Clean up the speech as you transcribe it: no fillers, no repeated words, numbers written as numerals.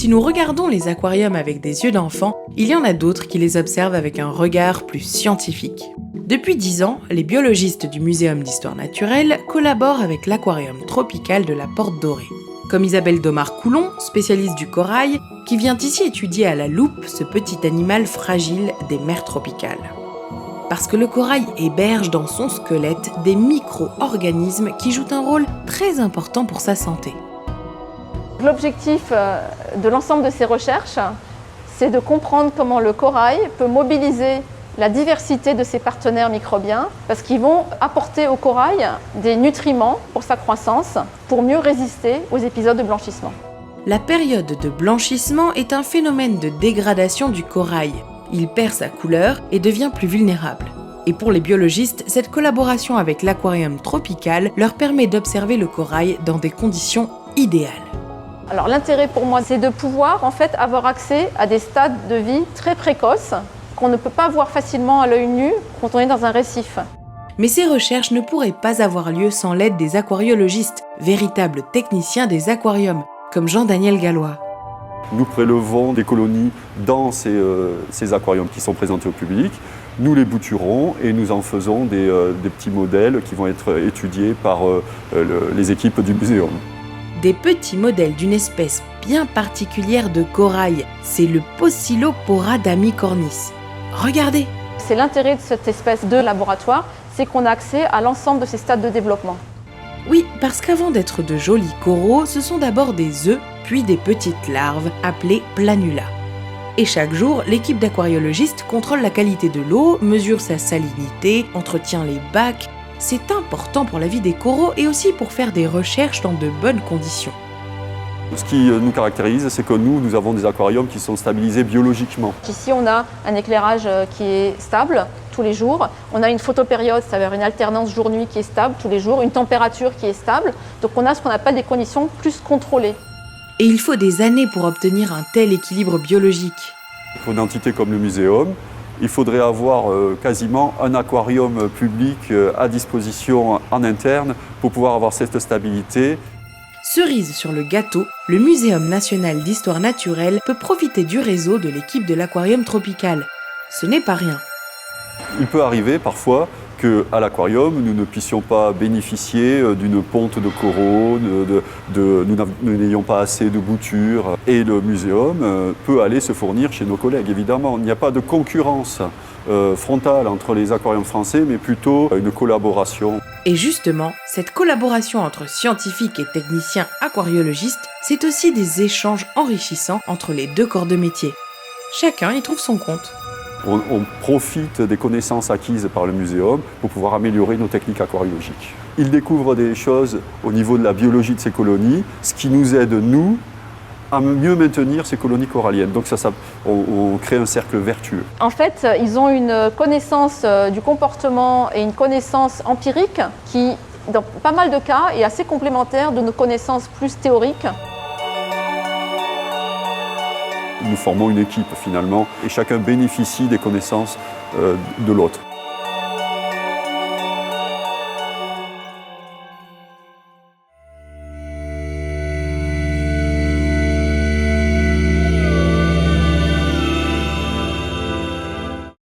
Si nous regardons les aquariums avec des yeux d'enfant, il y en a d'autres qui les observent avec un regard plus scientifique. Depuis 10 ans, les biologistes du Muséum d'histoire naturelle collaborent avec l'aquarium tropical de la Porte Dorée. Comme Isabelle Domar-Coulon, spécialiste du corail, qui vient ici étudier à la loupe ce petit animal fragile des mers tropicales. Parce que le corail héberge dans son squelette des micro-organismes qui jouent un rôle très important pour sa santé. L'objectif de l'ensemble de ces recherches, c'est de comprendre comment le corail peut mobiliser la diversité de ses partenaires microbiens, parce qu'ils vont apporter au corail des nutriments pour sa croissance, pour mieux résister aux épisodes de blanchissement. La période de blanchissement est un phénomène de dégradation du corail. Il perd sa couleur et devient plus vulnérable. Et pour les biologistes, cette collaboration avec l'aquarium tropical leur permet d'observer le corail dans des conditions idéales. Alors l'intérêt pour moi, c'est de pouvoir avoir accès à des stades de vie très précoces qu'on ne peut pas voir facilement à l'œil nu quand on est dans un récif. Mais ces recherches ne pourraient pas avoir lieu sans l'aide des aquariologistes, véritables techniciens des aquariums, comme Jean-Daniel Gallois. Nous prélevons des colonies dans ces aquariums qui sont présentés au public. Nous les bouturons et nous en faisons des petits modèles qui vont être étudiés par les équipes du muséum. Des petits modèles d'une espèce bien particulière de corail, c'est le Poecilopora d'Amicornis. Regardez! C'est l'intérêt de cette espèce de laboratoire, c'est qu'on a accès à l'ensemble de ces stades de développement. Oui, parce qu'avant d'être de jolis coraux, ce sont d'abord des œufs, puis des petites larves appelées planula. Et chaque jour, l'équipe d'aquariologistes contrôle la qualité de l'eau, mesure sa salinité, entretient les bacs. C'est important pour la vie des coraux et aussi pour faire des recherches dans de bonnes conditions. Ce qui nous caractérise, c'est que nous avons des aquariums qui sont stabilisés biologiquement. Ici, on a un éclairage qui est stable tous les jours. On a une photopériode, c'est-à-dire une alternance jour-nuit qui est stable tous les jours, une température qui est stable. Donc on a ce qu'on appelle des conditions plus contrôlées. Et il faut des années pour obtenir un tel équilibre biologique. Pour une entité comme le muséum, il faudrait avoir quasiment un aquarium public à disposition en interne pour pouvoir avoir cette stabilité. Cerise sur le gâteau, le Muséum national d'histoire naturelle peut profiter du réseau de l'équipe de l'aquarium tropical. Ce n'est pas rien. Il peut arriver parfois qu'à l'aquarium, nous ne puissions pas bénéficier d'une ponte de coraux, nous n'ayons pas assez de boutures. Et le muséum peut aller se fournir chez nos collègues, évidemment. Il n'y a pas de concurrence frontale entre les aquariums français, mais plutôt une collaboration. Et justement, cette collaboration entre scientifiques et techniciens aquariologistes, c'est aussi des échanges enrichissants entre les deux corps de métier. Chacun y trouve son compte. On profite des connaissances acquises par le muséum pour pouvoir améliorer nos techniques aquariologiques. Il découvre des choses au niveau de la biologie de ces colonies, ce qui nous aide, nous, à mieux maintenir ces colonies coralliennes. Donc on crée un cercle vertueux. En fait, ils ont une connaissance du comportement et une connaissance empirique qui, dans pas mal de cas, est assez complémentaire de nos connaissances plus théoriques. Nous formons une équipe finalement et chacun bénéficie des connaissances de l'autre.